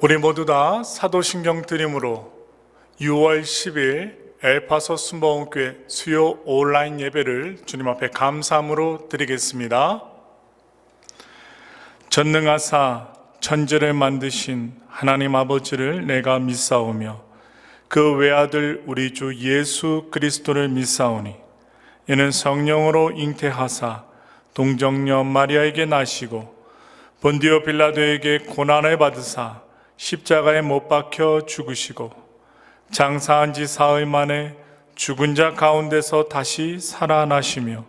우리 모두 다 사도신경 드림으로 6월 10일 엘파소 순복음교회 수요 온라인 예배를 주님 앞에 감사함으로 드리겠습니다. 전능하사 천지를 만드신 하나님 아버지를 내가 믿사오며 그 외아들 우리 주 예수 그리스도를 믿사오니 이는 성령으로 잉태하사 동정녀 마리아에게 나시고 본디오 빌라도에게 고난을 받으사 십자가에 못 박혀 죽으시고 장사한 지 사흘 만에 죽은 자 가운데서 다시 살아나시며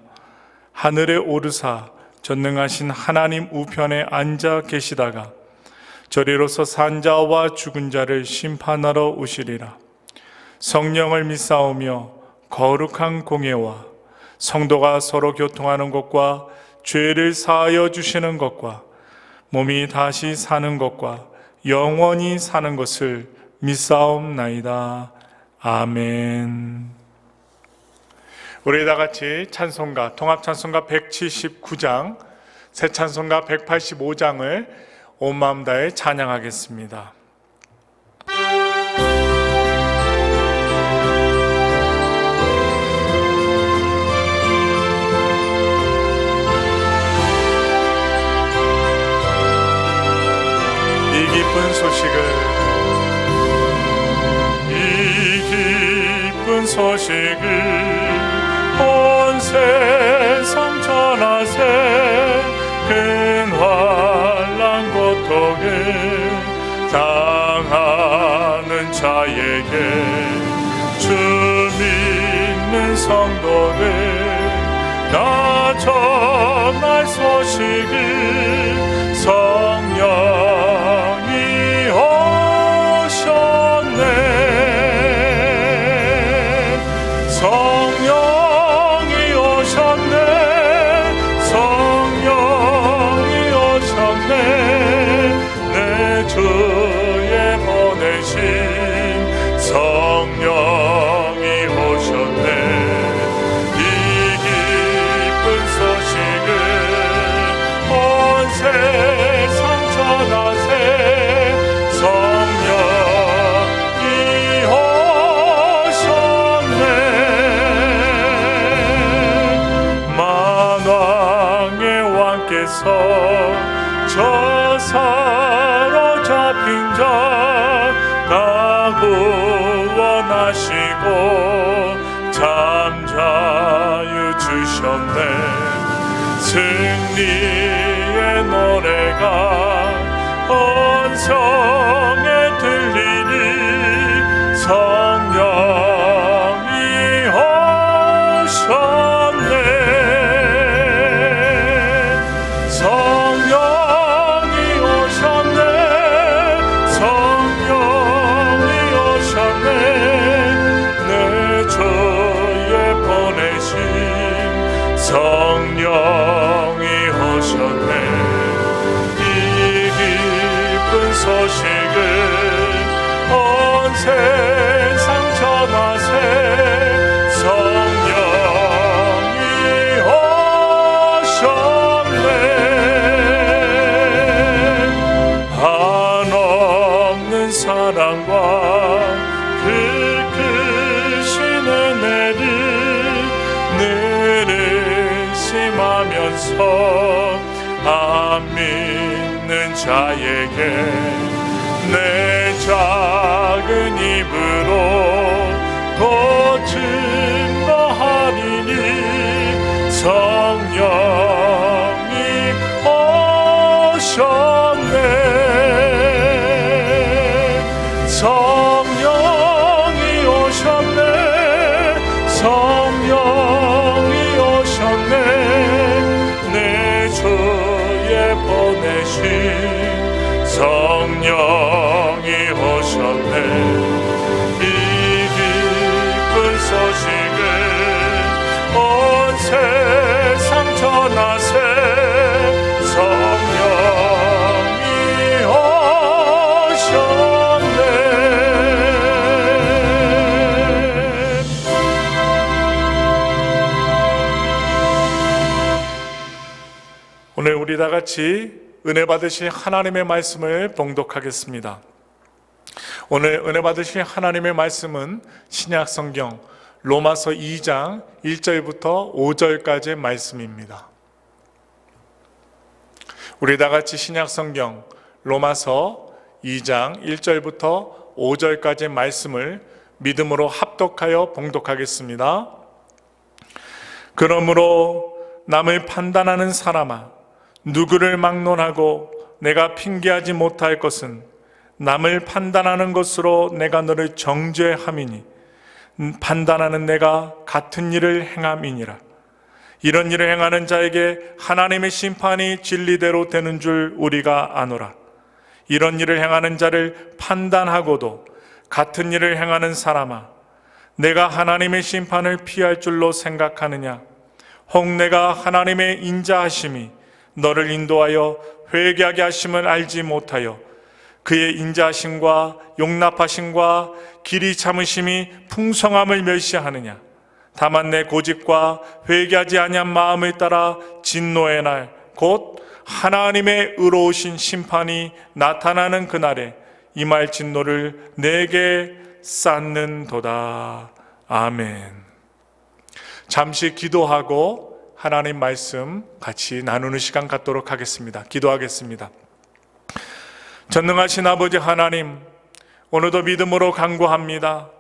하늘에 오르사 전능하신 하나님 우편에 앉아 계시다가 저리로서 산 자와 죽은 자를 심판하러 오시리라. 성령을 믿사오며 거룩한 공예와 성도가 서로 교통하는 것과 죄를 사하여 주시는 것과 몸이 다시 사는 것과 영원히 사는 것을 믿사옵나이다. 아멘. 우리 다 같이 찬송가, 통합찬송가 179장, 새 찬송가 185장을 온 마음 다해 찬양하겠습니다. 이 기쁜 소식을 온 세상 전하세. 근환난 고통을 당하는 자에게 주 믿는 성도들 나 전할 소식을 성령이 오셨네. 성령이 오셨네. 성령이 오셨네. 내 주에 보내신 성령이 오셨네. 이 기쁜 소식을 온 세상 전하세. 성령이 오셨네. 만왕의 왕께서 저 사로잡힌 자 다 구원하시고 잠자유 주셨네. 승리의 노래가 온 성에 들리니 성령이 오셨네. 성령이 오셨네. 성령이 오셨네. 내 주에 보내신 성령이 오셨네. 소식을 온 세상 전하세. 성령이 오셨네. 한없는 사랑과 그 크신 은혜를 늘 의심하면서 안 믿는 자에게 내 작은 입으로 곧 증거하리니 성령이 오셨네. 성령이 오셨네. 성령이 오셨네. 내 주에 보내신 성령이 오셨네. 이 기쁜 소식을 온 세상 전하세. 성령이 오셨네. 오늘 우리 다 같이 은혜 받으신 하나님의 말씀을 봉독하겠습니다. 오늘 은혜 받으실 하나님의 말씀은 신약 성경 로마서 2장 1절부터 5절까지의 말씀입니다. 우리 다 같이 신약 성경 로마서 2장 1절부터 5절까지의 말씀을 믿음으로 합독하여 봉독하겠습니다. 그러므로 남을 판단하는 사람아, 누구를 막론하고 내가 핑계하지 못할 것은 남을 판단하는 것으로 내가 너를 정죄함이니 판단하는 내가 같은 일을 행함이니라. 이런 일을 행하는 자에게 하나님의 심판이 진리대로 되는 줄 우리가 아노라. 이런 일을 행하는 자를 판단하고도 같은 일을 행하는 사람아, 내가 하나님의 심판을 피할 줄로 생각하느냐? 혹 내가 하나님의 인자하심이 너를 인도하여 회개하게 하심을 알지 못하여 그의 인자하심과 용납하심과 길이 참으심이 풍성함을 멸시하느냐? 다만 내 고집과 회개하지 아니한 마음을 따라 진노의 날, 곧 하나님의 의로우신 심판이 나타나는 그날에 임할 진노를 내게 쌓는도다. 아멘. 잠시 기도하고 하나님 말씀 같이 나누는 시간 갖도록 하겠습니다. 기도하겠습니다. 전능하신 아버지 하나님, 오늘도 믿음으로 간구합니다.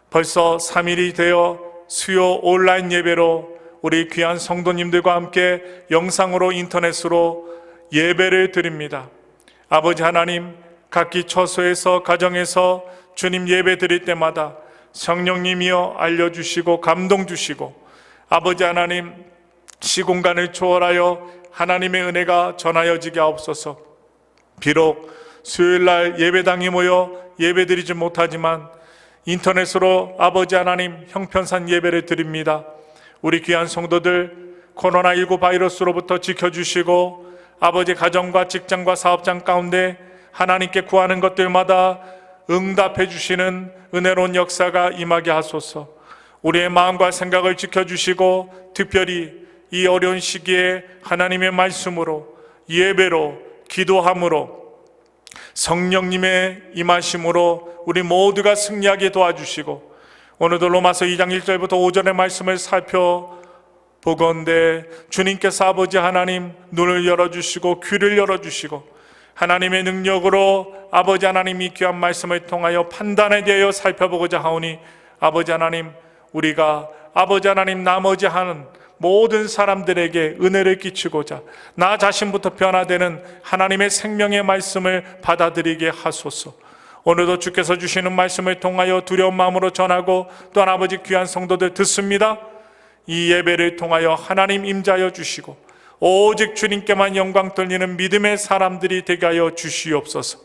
벌써 3일이 되어 수요 온라인 예배로 우리 귀한 성도님들과 함께 영상으로 인터넷으로 예배를 드립니다. 아버지 하나님, 각기 처소에서 가정에서 주님 예배 드릴 때마다 성령님이여 알려주시고 감동 주시고, 아버지 하나님 시공간을 초월하여 하나님의 은혜가 전하여지게 하옵소서. 비록 수요일날 예배당에 모여 예배드리지 못하지만 인터넷으로 아버지 하나님 형편산 예배를 드립니다. 우리 귀한 성도들 코로나19 바이러스로부터 지켜주시고 아버지 가정과 직장과 사업장 가운데 하나님께 구하는 것들마다 응답해 주시는 은혜로운 역사가 임하게 하소서. 우리의 마음과 생각을 지켜주시고 특별히 이 어려운 시기에 하나님의 말씀으로 예배로 기도함으로 성령님의 임하심으로 우리 모두가 승리하게 도와주시고, 오늘도 로마서 2장 1절부터 5절의 말씀을 살펴보건대 주님께서 아버지 하나님 눈을 열어주시고 귀를 열어주시고 하나님의 능력으로 아버지 하나님 이 귀한 말씀을 통하여 판단에 대하여 살펴보고자 하오니, 아버지 하나님 우리가 아버지 하나님 나머지 하는 모든 사람들에게 은혜를 끼치고자 나 자신부터 변화되는 하나님의 생명의 말씀을 받아들이게 하소서. 오늘도 주께서 주시는 말씀을 통하여 두려운 마음으로 전하고 또한 아버지 귀한 성도들 듣습니다. 이 예배를 통하여 하나님 임자여 주시고 오직 주님께만 영광 돌리는 믿음의 사람들이 되게 하여 주시옵소서.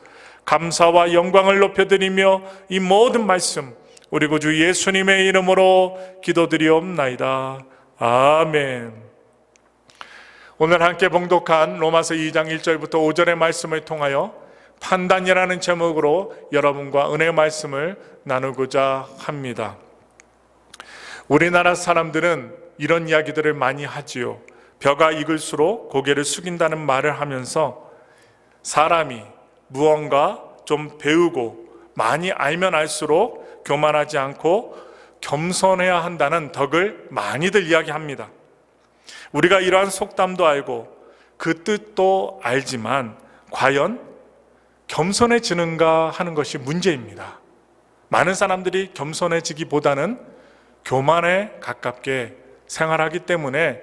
감사와 영광을 높여드리며 이 모든 말씀 우리 구주 예수님의 이름으로 기도드리옵나이다. 아멘. 오늘 함께 봉독한 로마서 2장 1절부터 5절의 말씀을 통하여 판단이라는 제목으로 여러분과 은혜의 말씀을 나누고자 합니다. 우리나라 사람들은 이런 이야기들을 많이 하지요. 벼가 익을수록 고개를 숙인다는 말을 하면서 사람이 무언가 좀 배우고 많이 알면 알수록 교만하지 않고 겸손해야 한다는 덕을 많이들 이야기합니다. 우리가 이러한 속담도 알고 그 뜻도 알지만 과연 겸손해지는가 하는 것이 문제입니다. 많은 사람들이 겸손해지기보다는 교만에 가깝게 생활하기 때문에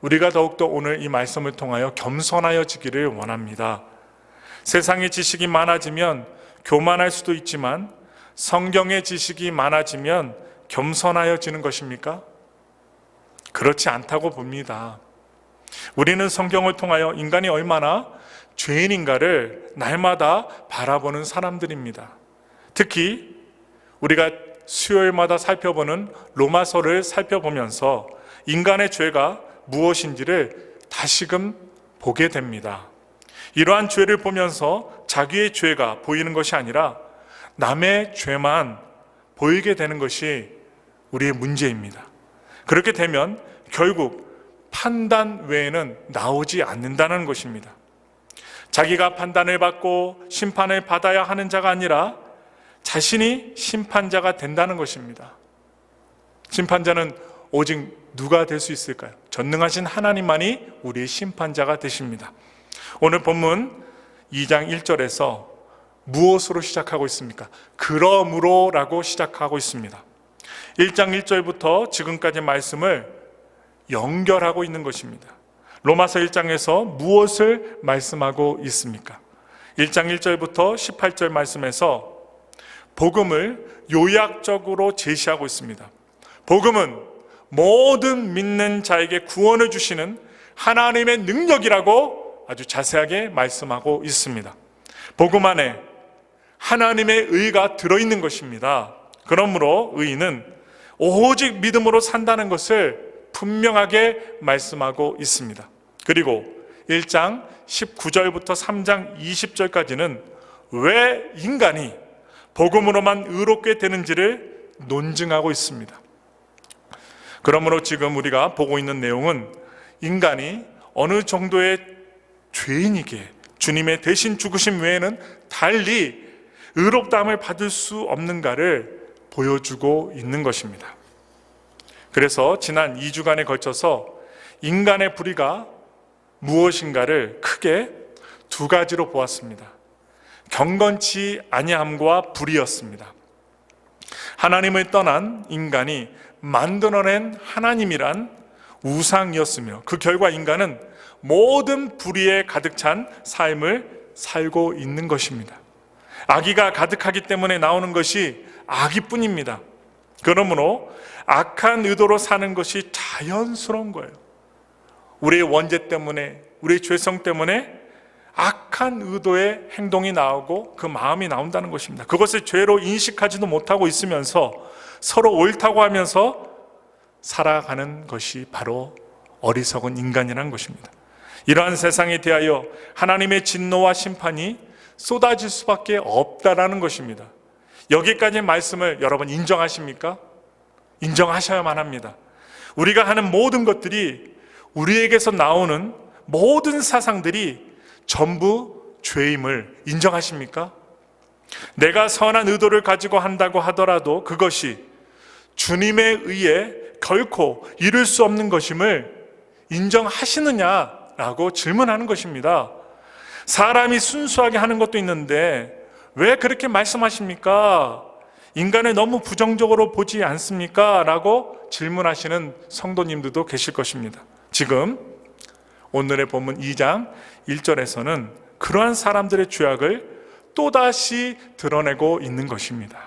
우리가 더욱더 오늘 이 말씀을 통하여 겸손하여지기를 원합니다. 세상의 지식이 많아지면 교만할 수도 있지만 성경의 지식이 많아지면 겸손하여지는 것입니까? 그렇지 않다고 봅니다. 우리는 성경을 통하여 인간이 얼마나 죄인인가를 날마다 바라보는 사람들입니다. 특히 우리가 수요일마다 살펴보는 로마서를 살펴보면서 인간의 죄가 무엇인지를 다시금 보게 됩니다. 이러한 죄를 보면서 자기의 죄가 보이는 것이 아니라 남의 죄만 보이게 되는 것이 우리의 문제입니다. 그렇게 되면 결국 판단 외에는 나오지 않는다는 것입니다. 자기가 판단을 받고 심판을 받아야 하는 자가 아니라 자신이 심판자가 된다는 것입니다. 심판자는 오직 누가 될 수 있을까요? 전능하신 하나님만이 우리의 심판자가 되십니다. 오늘 본문 2장 1절에서 무엇으로 시작하고 있습니까? 그러므로 라고 시작하고 있습니다. 1장 1절부터 지금까지 말씀을 연결하고 있는 것입니다. 로마서 1장에서 무엇을 말씀하고 있습니까? 1장 1절부터 18절 말씀에서 복음을 요약적으로 제시하고 있습니다. 복음은 모든 믿는 자에게 구원을 주시는 하나님의 능력이라고 아주 자세하게 말씀하고 있습니다. 복음 안에 하나님의 의가 들어있는 것입니다. 그러므로 의인은 오직 믿음으로 산다는 것을 분명하게 말씀하고 있습니다. 그리고 1장 19절부터 3장 20절까지는 왜 인간이 복음으로만 의롭게 되는지를 논증하고 있습니다. 그러므로 지금 우리가 보고 있는 내용은 인간이 어느 정도의 죄인이기에 주님의 대신 죽으심 외에는 달리 의롭다함을 받을 수 없는가를 보여주고 있는 것입니다. 그래서 지난 2주간에 걸쳐서 인간의 불의가 무엇인가를 크게 두 가지로 보았습니다. 경건치 아니함과 불의였습니다. 하나님을 떠난 인간이 만들어낸 하나님이란 우상이었으며 그 결과 인간은 모든 불의에 가득 찬 삶을 살고 있는 것입니다. 악의가 가득하기 때문에 나오는 것이 악의뿐입니다. 그러므로 악한 의도로 사는 것이 자연스러운 거예요. 우리의 원죄 때문에, 우리의 죄성 때문에 악한 의도의 행동이 나오고 그 마음이 나온다는 것입니다. 그것을 죄로 인식하지도 못하고 있으면서 서로 옳다고 하면서 살아가는 것이 바로 어리석은 인간이라는 것입니다. 이러한 세상에 대하여 하나님의 진노와 심판이 쏟아질 수밖에 없다라는 것입니다. 여기까지 말씀을 여러분 인정하십니까? 인정하셔야만 합니다. 우리가 하는 모든 것들이, 우리에게서 나오는 모든 사상들이 전부 죄임을 인정하십니까? 내가 선한 의도를 가지고 한다고 하더라도 그것이 주님에 의해 결코 이룰 수 없는 것임을 인정하시느냐라고 질문하는 것입니다. 사람이 순수하게 하는 것도 있는데 왜 그렇게 말씀하십니까? 인간을 너무 부정적으로 보지 않습니까? 라고 질문하시는 성도님들도 계실 것입니다. 지금 오늘의 본문 2장 1절에서는 그러한 사람들의 죄악을 또다시 드러내고 있는 것입니다.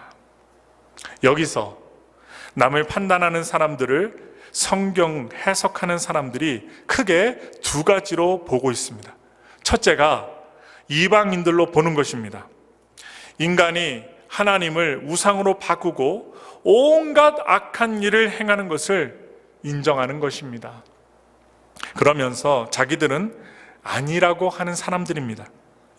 여기서 남을 판단하는 사람들을 성경 해석하는 사람들이 크게 두 가지로 보고 있습니다. 첫째가 이방인들로 보는 것입니다. 인간이 하나님을 우상으로 바꾸고 온갖 악한 일을 행하는 것을 인정하는 것입니다. 그러면서 자기들은 아니라고 하는 사람들입니다.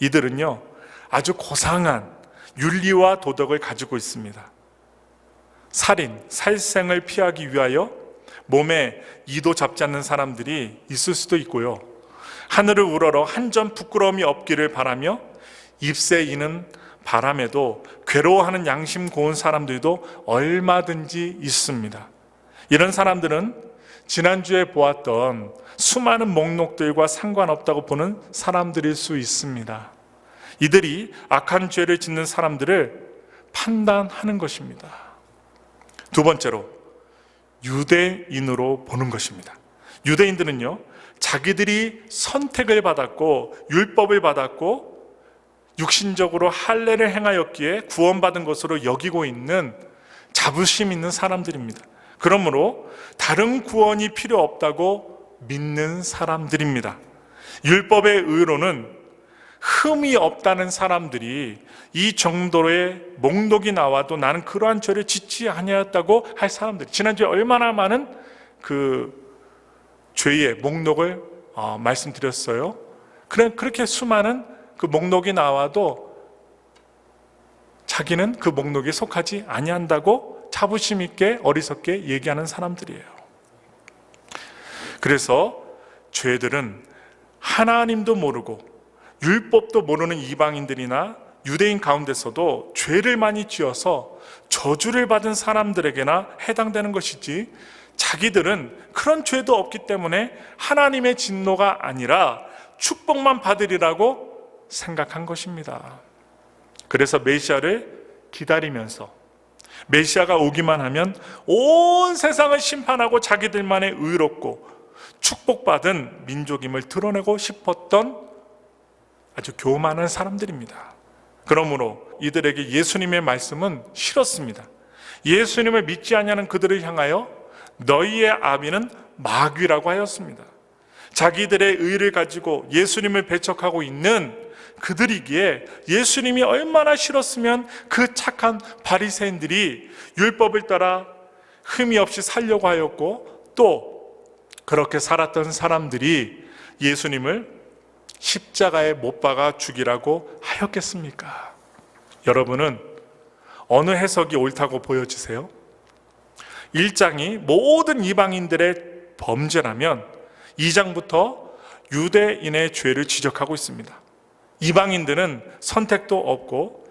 이들은요, 아주 고상한 윤리와 도덕을 가지고 있습니다. 살인, 살생을 피하기 위하여 몸에 이도 잡지 않는 사람들이 있을 수도 있고요. 하늘을 우러러 한 점 부끄러움이 없기를 바라며 잎새 이는 바람에도 괴로워하는 양심 고운 사람들도 얼마든지 있습니다. 이런 사람들은 지난주에 보았던 수많은 목록들과 상관없다고 보는 사람들일 수 있습니다. 이들이 악한 죄를 짓는 사람들을 판단하는 것입니다. 두 번째로 유대인으로 보는 것입니다. 유대인들은요, 자기들이 선택을 받았고 율법을 받았고 육신적으로 할례를 행하였기에 구원받은 것으로 여기고 있는 자부심 있는 사람들입니다. 그러므로 다른 구원이 필요 없다고 믿는 사람들입니다. 율법의 의로는 흠이 없다는 사람들이 이 정도의 목록이 나와도 나는 그러한 죄를 짓지 아니하였다고 할 사람들, 지난주에 얼마나 많은 그 죄의 목록을 말씀드렸어요. 그렇게 수많은 그 목록이 나와도 자기는 그 목록에 속하지 아니한다고 자부심 있게 어리석게 얘기하는 사람들이에요. 그래서 죄들은 하나님도 모르고 율법도 모르는 이방인들이나 유대인 가운데서도 죄를 많이 지어서 저주를 받은 사람들에게나 해당되는 것이지, 자기들은 그런 죄도 없기 때문에 하나님의 진노가 아니라 축복만 받으리라고 생각한 것입니다. 그래서 메시아를 기다리면서 메시아가 오기만 하면 온 세상을 심판하고 자기들만의 의롭고 축복받은 민족임을 드러내고 싶었던 아주 교만한 사람들입니다. 그러므로 이들에게 예수님의 말씀은 싫었습니다. 예수님을 믿지 아니하는 그들을 향하여 너희의 아비는 마귀라고 하였습니다. 자기들의 의를 가지고 예수님을 배척하고 있는 그들이기에 예수님이 얼마나 싫었으면 그 착한 바리새인들이 율법을 따라 흠이 없이 살려고 하였고, 또 그렇게 살았던 사람들이 예수님을 십자가에 못 박아 죽이라고 하였겠습니까? 여러분은 어느 해석이 옳다고 보여지세요? 1장이 모든 이방인들의 범죄라면 2장부터 유대인의 죄를 지적하고 있습니다. 이방인들은 선택도 없고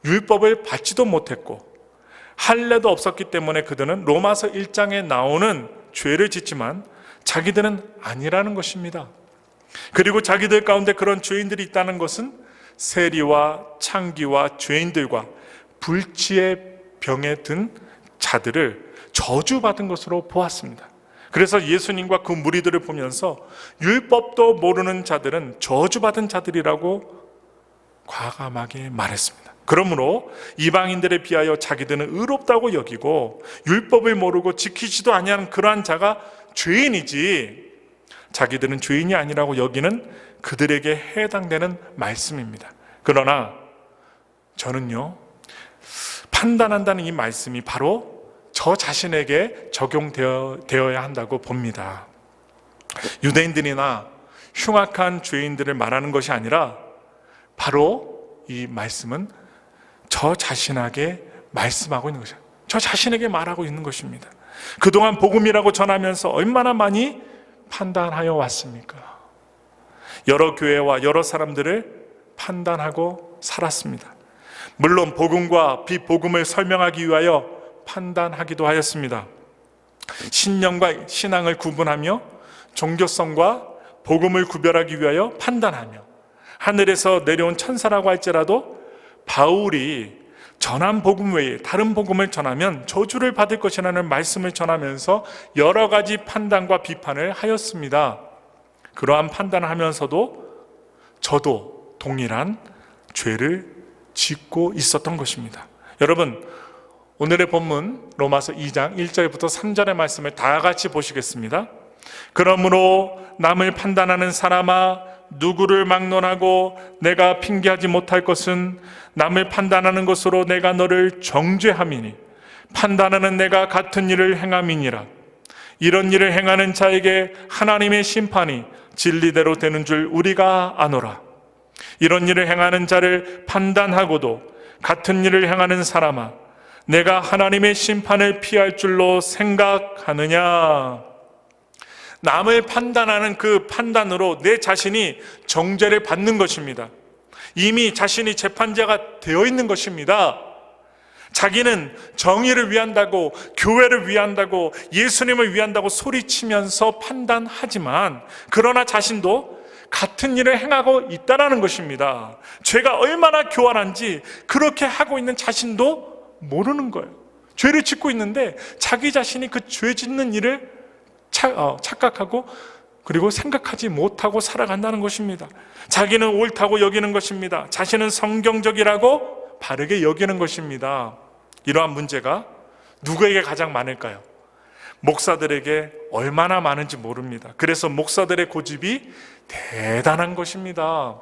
율법을 받지도 못했고 할례도 없었기 때문에 그들은 로마서 1장에 나오는 죄를 짓지만 자기들은 아니라는 것입니다. 그리고 자기들 가운데 그런 죄인들이 있다는 것은 세리와 창기와 죄인들과 불치의 병에 든 자들을 저주받은 것으로 보았습니다. 그래서 예수님과 그 무리들을 보면서 율법도 모르는 자들은 저주받은 자들이라고 과감하게 말했습니다. 그러므로 이방인들에 비하여 자기들은 의롭다고 여기고 율법을 모르고 지키지도 아니하는 그러한 자가 죄인이지, 자기들은 죄인이 아니라고 여기는 그들에게 해당되는 말씀입니다. 그러나 저는요, 판단한다는 이 말씀이 바로 저 자신에게 적용되어야 한다고 봅니다. 유대인들이나 흉악한 죄인들을 말하는 것이 아니라 바로 이 말씀은 저 자신에게 말씀하고 있는 것이에요. 저 자신에게 말하고 있는 것입니다. 그동안 복음이라고 전하면서 얼마나 많이 판단하여 왔습니까? 여러 교회와 여러 사람들을 판단하고 살았습니다. 물론 복음과 비복음을 설명하기 위하여 판단하기도 하였습니다. 신념과 신앙을 구분하며 종교성과 복음을 구별하기 위하여 판단하며, 하늘에서 내려온 천사라고 할지라도 바울이 전한 복음 외에 다른 복음을 전하면 저주를 받을 것이라는 말씀을 전하면서 여러 가지 판단과 비판을 하였습니다. 그러한 판단을 하면서도 저도 동일한 죄를 짓고 있었던 것입니다. 여러분, 오늘의 본문 로마서 2장 1절부터 3절의 말씀을 다 같이 보시겠습니다. 그러므로 남을 판단하는 사람아, 누구를 막론하고 내가 핑계하지 못할 것은 남을 판단하는 것으로 내가 너를 정죄함이니 판단하는 내가 같은 일을 행함이니라. 이런 일을 행하는 자에게 하나님의 심판이 진리대로 되는 줄 우리가 아노라. 이런 일을 행하는 자를 판단하고도 같은 일을 행하는 사람아, 내가 하나님의 심판을 피할 줄로 생각하느냐? 남을 판단하는 그 판단으로 내 자신이 정죄를 받는 것입니다. 이미 자신이 재판자가 되어 있는 것입니다. 자기는 정의를 위한다고, 교회를 위한다고, 예수님을 위한다고 소리치면서 판단하지만, 그러나 자신도 같은 일을 행하고 있다는 것입니다. 죄가 얼마나 교활한지 그렇게 하고 있는 자신도 모르는 거예요. 죄를 짓고 있는데 자기 자신이 그 죄 짓는 일을 착각하고 그리고 생각하지 못하고 살아간다는 것입니다. 자기는 옳다고 여기는 것입니다. 자신은 성경적이라고 바르게 여기는 것입니다. 이러한 문제가 누구에게 가장 많을까요? 목사들에게 얼마나 많은지 모릅니다. 그래서 목사들의 고집이 대단한 것입니다.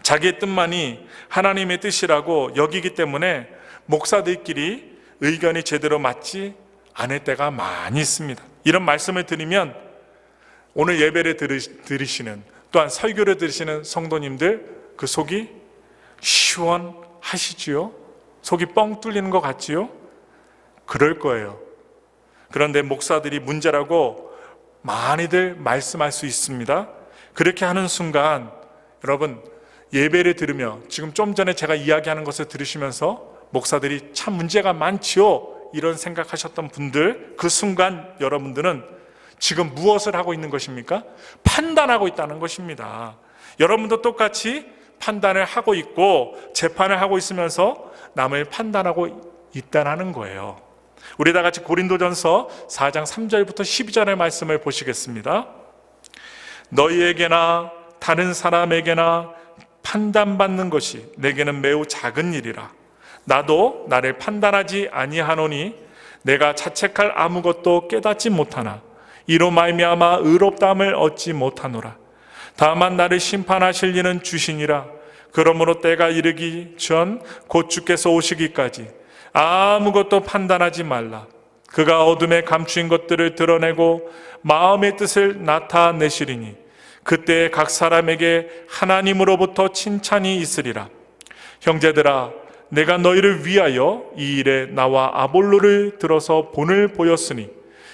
자기의 뜻만이 하나님의 뜻이라고 여기기 때문에 목사들끼리 의견이 제대로 맞지 않을 때가 많이 있습니다. 이런 말씀을 드리면 오늘 예배를 들으시는, 또한 설교를 들으시는 성도님들, 그 속이 시원하시지요? 속이 뻥 뚫리는 것 같지요? 그럴 거예요. 그런데 목사들이 문제라고 많이들 말씀할 수 있습니다. 그렇게 하는 순간 여러분, 예배를 들으며 지금 좀 전에 제가 이야기하는 것을 들으시면서 목사들이 참 문제가 많지요, 이런 생각하셨던 분들, 그 순간 여러분들은 지금 무엇을 하고 있는 것입니까? 판단하고 있다는 것입니다. 여러분도 똑같이 판단을 하고 있고 재판을 하고 있으면서 남을 판단하고 있다는 거예요. 우리 다 같이 고린도전서 4장 3절부터 12절의 말씀을 보시겠습니다. 너희에게나 다른 사람에게나 판단받는 것이 내게는 매우 작은 일이라. 나도 나를 판단하지 아니하노니 내가 자책할 아무것도 깨닫지 못하나 이로 말미암아 의롭다함을 얻지 못하노라. 다만 나를 심판하실 이는 주시니라. 그러므로 때가 이르기 전 곧 주께서 오시기까지 아무것도 판단하지 말라. 그가 어둠에 감추인 것들을 드러내고 마음의 뜻을 나타내시리니 그때 각 사람에게 하나님으로부터 칭찬이 있으리라. 형제들아, 내가 너희를 위하여 이 일에 나와 아볼로를 들어서 본을 보였으니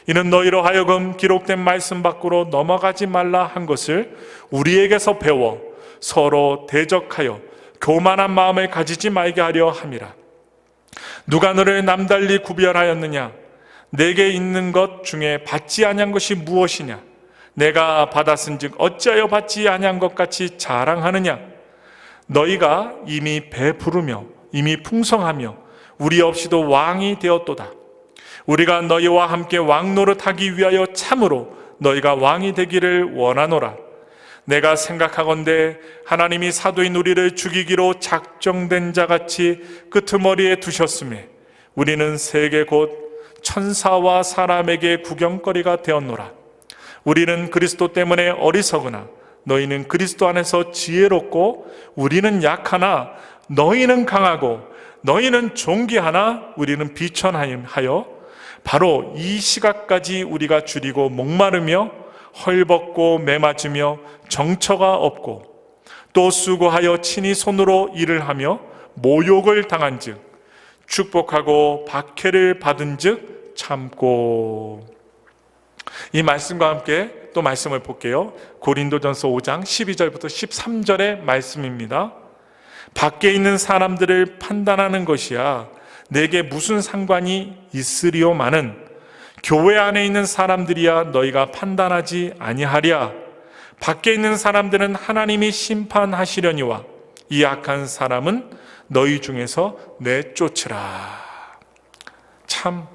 이는 너희로 하여금 기록된 말씀 밖으로 넘어가지 말라 한 것을 우리에게서 배워 서로 대적하여 교만한 마음을 가지지 말게 하려 함이라. 누가 너를 남달리 구별하였느냐? 내게 있는 것 중에 받지 아니한 것이 무엇이냐? 내가 받았은즉 어찌하여 받지 아니한 것 같이 자랑하느냐? 너희가 이미 배부르며 이미 풍성하며 우리 없이도 왕이 되었도다. 우리가 너희와 함께 왕 노릇하기 위하여 참으로 너희가 왕이 되기를 원하노라. 내가 생각하건대 하나님이 사도인 우리를 죽이기로 작정된 자같이 끄트머리에 두셨음에 우리는 세계 곧 천사와 사람에게 구경거리가 되었노라. 우리는 그리스도 때문에 어리석으나 너희는 그리스도 안에서 지혜롭고 우리는 약하나 너희는 강하고 너희는 존귀하나 우리는 비천하여 바로 이 시각까지 우리가 줄이고 목마르며 헐벗고 매맞으며 정처가 없고 또 수고하여 친히 손으로 일을 하며 모욕을 당한즉 축복하고 박해를 받은즉 참고. 이 말씀과 함께 또 말씀을 볼게요. 고린도전서 5장 12절부터 13절의 말씀입니다. 밖에 있는 사람들을 판단하는 것이야 내게 무슨 상관이 있으리오마는 교회 안에 있는 사람들이야 너희가 판단하지 아니하랴. 밖에 있는 사람들은 하나님이 심판하시려니와 이 악한 사람은 너희 중에서 내쫓으라. 참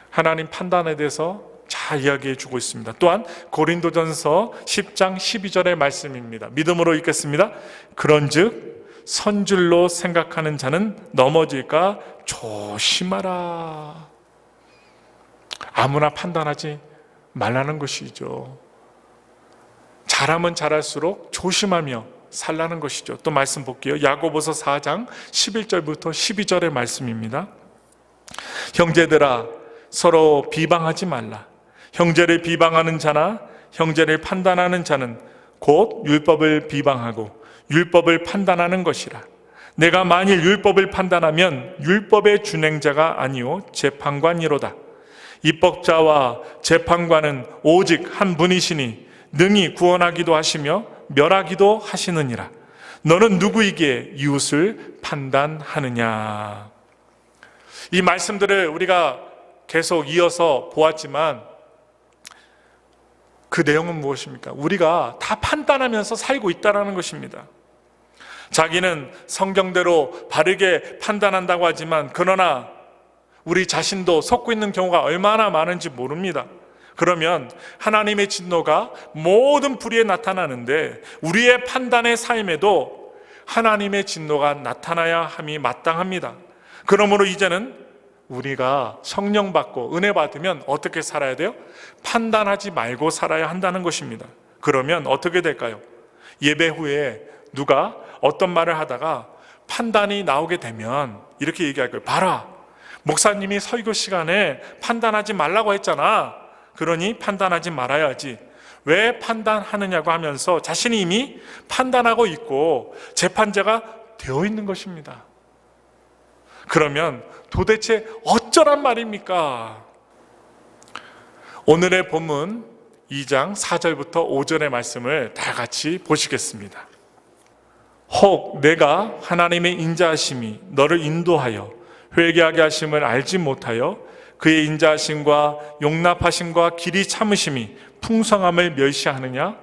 하나님 판단에 대해서 잘 이야기해 주고 있습니다. 또한 고린도전서 10장 12절의 말씀입니다. 믿음으로 읽겠습니다. 그런즉 선줄로 생각하는 자는 넘어질까 조심하라. 아무나 판단하지 말라는 것이죠. 잘하면 잘할수록 조심하며 살라는 것이죠. 또 말씀 볼게요. 야고보서 4장 11절부터 12절의 말씀입니다. 형제들아, 서로 비방하지 말라. 형제를 비방하는 자나 형제를 판단하는 자는 곧 율법을 비방하고 율법을 판단하는 것이라. 내가 만일 율법을 판단하면 율법의 준행자가 아니요 재판관이로다. 입법자와 재판관은 오직 한 분이시니 능히 구원하기도 하시며 멸하기도 하시느니라. 너는 누구이기에 이웃을 판단하느냐. 이 말씀들을 우리가 계속 이어서 보았지만 그 내용은 무엇입니까? 우리가 다 판단하면서 살고 있다는 것입니다. 자기는 성경대로 바르게 판단한다고 하지만 그러나 우리 자신도 속고 있는 경우가 얼마나 많은지 모릅니다. 그러면 하나님의 진노가 모든 불의에 나타나는데 우리의 판단의 삶에도 하나님의 진노가 나타나야 함이 마땅합니다. 그러므로 이제는 우리가 성령 받고 은혜 받으면 어떻게 살아야 돼요? 판단하지 말고 살아야 한다는 것입니다. 그러면 어떻게 될까요? 예배 후에 누가 어떤 말을 하다가 판단이 나오게 되면 이렇게 얘기할 거예요. 봐라, 목사님이 설교 시간에 판단하지 말라고 했잖아. 그러니 판단하지 말아야지. 왜 판단하느냐고 하면서 자신이 이미 판단하고 있고 재판자가 되어 있는 것입니다. 그러면 도대체 어쩌란 말입니까? 오늘의 본문 2장 4절부터 5절의 말씀을 다 같이 보시겠습니다. 혹 내가 하나님의 인자하심이 너를 인도하여 회개하게 하심을 알지 못하여 그의 인자하심과 용납하심과 길이 참으심이 풍성함을 멸시하느냐?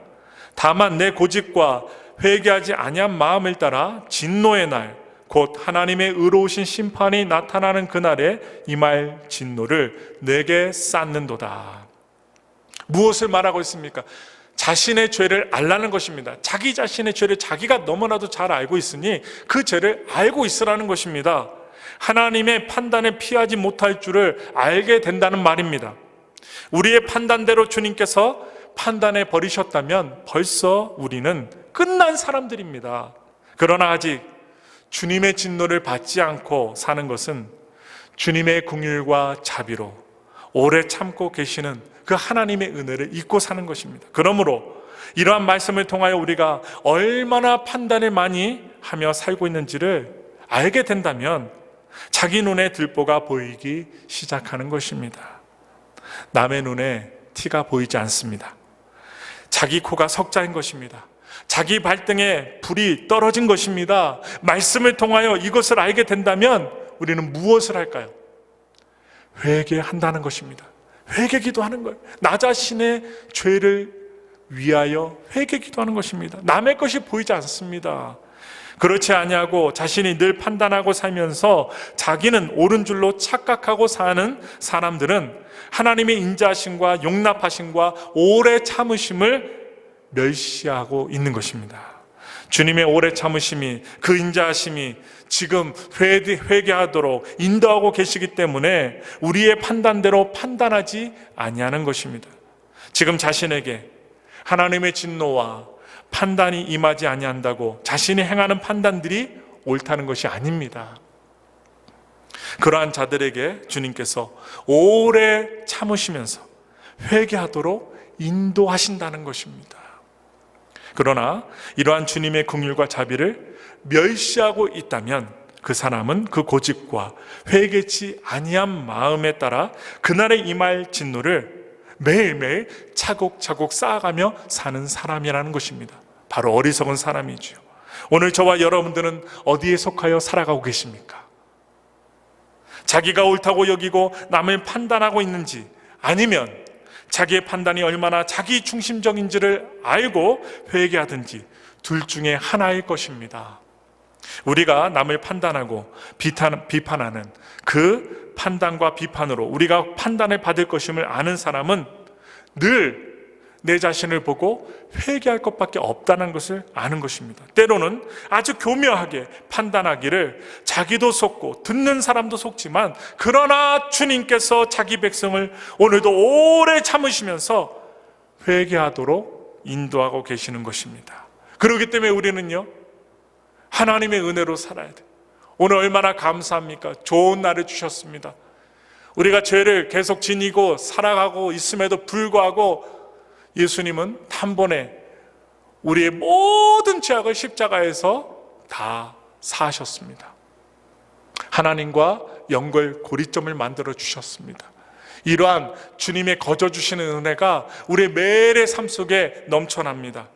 다만 내 고집과 회개하지 아니한 마음을 따라 진노의 날 곧 하나님의 의로우신 심판이 나타나는 그날에 임할 진노를 내게 쌓는도다. 무엇을 말하고 있습니까? 자신의 죄를 알라는 것입니다. 자기 자신의 죄를 자기가 너무나도 잘 알고 있으니 그 죄를 알고 있으라는 것입니다. 하나님의 판단을 피하지 못할 줄을 알게 된다는 말입니다. 우리의 판단대로 주님께서 판단해 버리셨다면 벌써 우리는 끝난 사람들입니다. 그러나 아직 주님의 진노를 받지 않고 사는 것은 주님의 긍휼과 자비로 오래 참고 계시는 그 하나님의 은혜를 잊고 사는 것입니다. 그러므로 이러한 말씀을 통하여 우리가 얼마나 판단을 많이 하며 살고 있는지를 알게 된다면 자기 눈에 들보가 보이기 시작하는 것입니다. 남의 눈에 티가 보이지 않습니다. 자기 코가 석자인 것입니다. 자기 발등에 불이 떨어진 것입니다. 말씀을 통하여 이것을 알게 된다면 우리는 무엇을 할까요? 회개한다는 것입니다. 회개기도하는 거예요. 나 자신의 죄를 위하여 회개기도하는 것입니다. 남의 것이 보이지 않습니다. 그렇지 아니하고 자신이 늘 판단하고 살면서 자기는 옳은 줄로 착각하고 사는 사람들은 하나님의 인자하심과 용납하심과 오래 참으심을 멸시하고 있는 것입니다. 주님의 오래 참으심이, 그 인자하심이 지금 회개하도록 인도하고 계시기 때문에 우리의 판단대로 판단하지 아니하는 것입니다. 지금 자신에게 하나님의 진노와 판단이 임하지 아니한다고 자신이 행하는 판단들이 옳다는 것이 아닙니다. 그러한 자들에게 주님께서 오래 참으시면서 회개하도록 인도하신다는 것입니다. 그러나 이러한 주님의 긍휼과 자비를 멸시하고 있다면 그 사람은 그 고집과 회개치 아니한 마음에 따라 그날에 임할 진노를 매일매일 차곡차곡 쌓아가며 사는 사람이라는 것입니다. 바로 어리석은 사람이지요. 오늘 저와 여러분들은 어디에 속하여 살아가고 계십니까? 자기가 옳다고 여기고 남을 판단하고 있는지, 아니면 자기의 판단이 얼마나 자기 중심적인지를 알고 회개하든지, 둘 중에 하나일 것입니다. 우리가 남을 판단하고 비판하는 그 판단과 비판으로 우리가 판단을 받을 것임을 아는 사람은 늘 내 자신을 보고 회개할 것밖에 없다는 것을 아는 것입니다. 때로는 아주 교묘하게 판단하기를 자기도 속고 듣는 사람도 속지만, 그러나 주님께서 자기 백성을 오늘도 오래 참으시면서 회개하도록 인도하고 계시는 것입니다. 그렇기 때문에 우리는요, 하나님의 은혜로 살아야 돼요. 오늘 얼마나 감사합니까? 좋은 날을 주셨습니다. 우리가 죄를 계속 지니고 살아가고 있음에도 불구하고 예수님은 단번에 우리의 모든 죄악을 십자가에서 다 사하셨습니다. 하나님과 연결 고리점을 만들어 주셨습니다. 이러한 주님의 거저 주시는 은혜가 우리의 매일의 삶 속에 넘쳐납니다.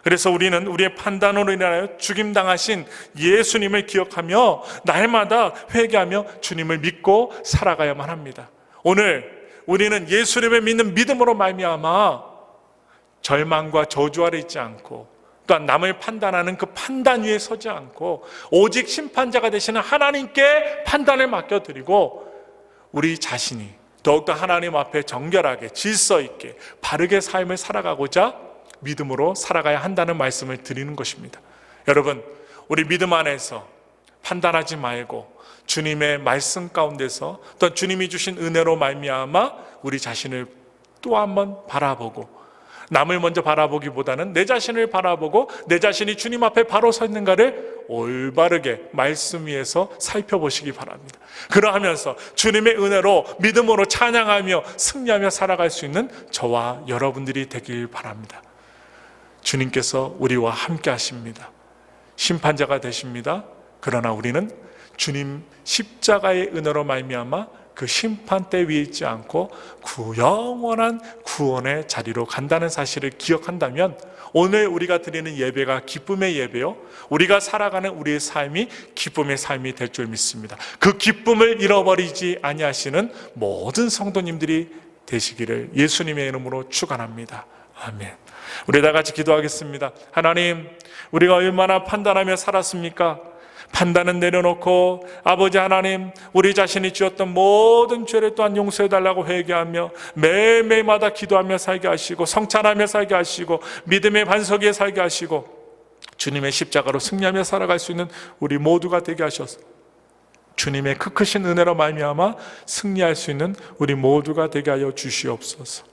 그래서 우리는 우리의 판단으로 인하여 죽임당하신 예수님을 기억하며 날마다 회개하며 주님을 믿고 살아가야만 합니다. 오늘 우리는 예수님을 믿는 믿음으로 말미암아 절망과 저주 아래 있지 않고, 또한 남을 판단하는 그 판단 위에 서지 않고 오직 심판자가 되시는 하나님께 판단을 맡겨드리고 우리 자신이 더욱더 하나님 앞에 정결하게 질서 있게 바르게 삶을 살아가고자 믿음으로 살아가야 한다는 말씀을 드리는 것입니다. 여러분, 우리 믿음 안에서 판단하지 말고 주님의 말씀 가운데서, 또 주님이 주신 은혜로 말미암아 우리 자신을 또 한번 바라보고, 남을 먼저 바라보기보다는 내 자신을 바라보고 내 자신이 주님 앞에 바로 서 있는가를 올바르게 말씀 위에서 살펴보시기 바랍니다. 그러하면서 주님의 은혜로 믿음으로 찬양하며 승리하며 살아갈 수 있는 저와 여러분들이 되길 바랍니다. 주님께서 우리와 함께 하십니다. 심판자가 되십니다. 그러나 우리는 주님 십자가의 은혜로 말미암아 그 심판대 위에 있지 않고 영원한 구원의 자리로 간다는 사실을 기억한다면 오늘 우리가 드리는 예배가 기쁨의 예배요, 우리가 살아가는 우리의 삶이 기쁨의 삶이 될 줄 믿습니다. 그 기쁨을 잃어버리지 아니하시는 모든 성도님들이 되시기를 예수님의 이름으로 축원합니다. 아멘. 우리 다 같이 기도하겠습니다. 하나님, 우리가 얼마나 판단하며 살았습니까? 판단은 내려놓고 아버지 하나님, 우리 자신이 지었던 모든 죄를 또한 용서해달라고 회개하며 매일매일마다 기도하며 살게 하시고 성찬하며 살게 하시고 믿음의 반석 위에 살게 하시고 주님의 십자가로 승리하며 살아갈 수 있는 우리 모두가 되게 하셔서 주님의 그 크신 은혜로 말미암아 승리할 수 있는 우리 모두가 되게 하여 주시옵소서.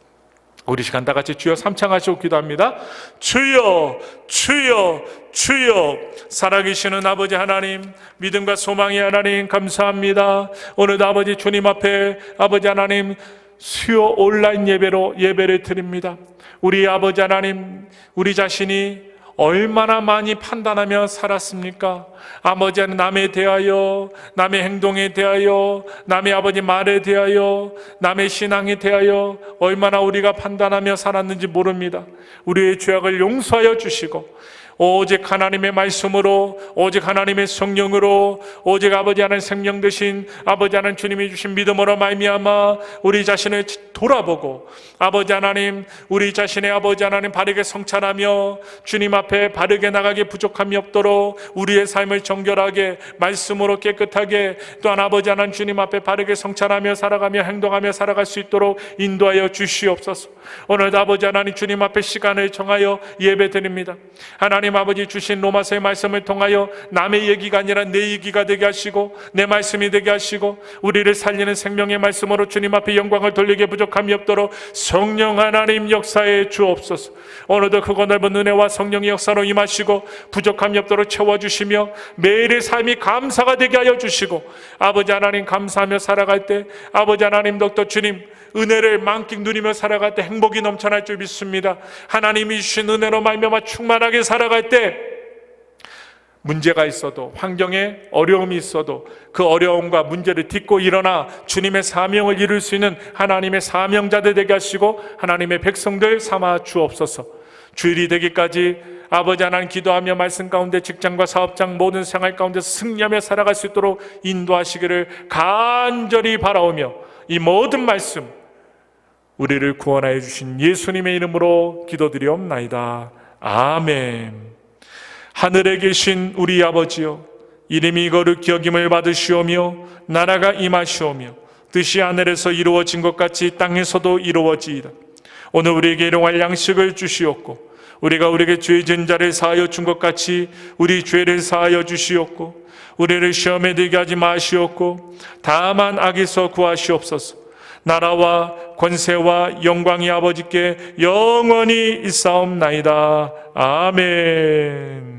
우리 시간 다 같이 주여 삼창하시고 기도합니다. 주여, 주여, 주여. 살아계시는 아버지 하나님, 믿음과 소망의 하나님 감사합니다. 오늘도 아버지 주님 앞에 아버지 하나님 수요 온라인 예배로 예배를 드립니다. 우리 아버지 하나님, 우리 자신이 얼마나 많이 판단하며 살았습니까? 아버지 하나님, 남에 대하여, 남의 행동에 대하여, 남의 아버지 말에 대하여, 남의 신앙에 대하여 얼마나 우리가 판단하며 살았는지 모릅니다. 우리의 죄악을 용서하여 주시고 오직 하나님의 말씀으로, 오직 하나님의 성령으로, 오직 아버지 하나님 생명 되신 아버지 하나님 주님이 주신 믿음으로 말미암아 우리 자신을 돌아보고 아버지 하나님, 우리 자신의 아버지 하나님 바르게 성찬하며 주님 앞에 바르게 나가게 부족함이 없도록 우리의 삶을 정결하게 말씀으로 깨끗하게 또한 아버지 하나님 주님 앞에 바르게 성찬하며 살아가며 행동하며 살아갈 수 있도록 인도하여 주시옵소서. 오늘도 아버지 하나님 주님 앞에 시간을 정하여 예배 드립니다. 하나님 아버지 주신 로마서의 말씀을 통하여 남의 얘기가 아니라 내 얘기가 되게 하시고 내 말씀이 되게 하시고 우리를 살리는 생명의 말씀으로 주님 앞에 영광을 돌리게 부족함이 없도록 성령 하나님 역사에 주옵소서. 오늘도 크고 넓은 은혜와 성령의 역사로 임하시고 부족함이 없도록 채워주시며 매일의 삶이 감사가 되게 하여 주시고 아버지 하나님 감사하며 살아갈 때 아버지 하나님 더욱더 주님 은혜를 만끽 누리며 살아갈 때 행복이 넘쳐날 줄 믿습니다. 하나님이 주신 은혜로 말미암아 충만하게 살아갈 때 문제가 있어도 환경에 어려움이 있어도 그 어려움과 문제를 딛고 일어나 주님의 사명을 이룰 수 있는 하나님의 사명자들 되게 하시고 하나님의 백성들 삼아 주옵소서. 주일이 되기까지 아버지 하나님 기도하며 말씀 가운데 직장과 사업장 모든 생활 가운데서 승리하며 살아갈 수 있도록 인도하시기를 간절히 바라오며 이 모든 말씀 우리를 구원하여 주신 예수님의 이름으로 기도드리옵나이다. 아멘. 하늘에 계신 우리 아버지여, 이름이 거룩히 여김을 받으시오며 나라가 임하시오며 뜻이 하늘에서 이루어진 것 같이 땅에서도 이루어지이다. 오늘 우리에게 일용할 양식을 주시옵고 우리가 우리에게 죄 지은 자를 사하여 준 것 같이 우리 죄를 사하여 주시옵고 우리를 시험에 들게 하지 마시옵고 다만 악에서 구하시옵소서. 나라와 권세와 영광이 아버지께 영원히 있사옵나이다. 아멘.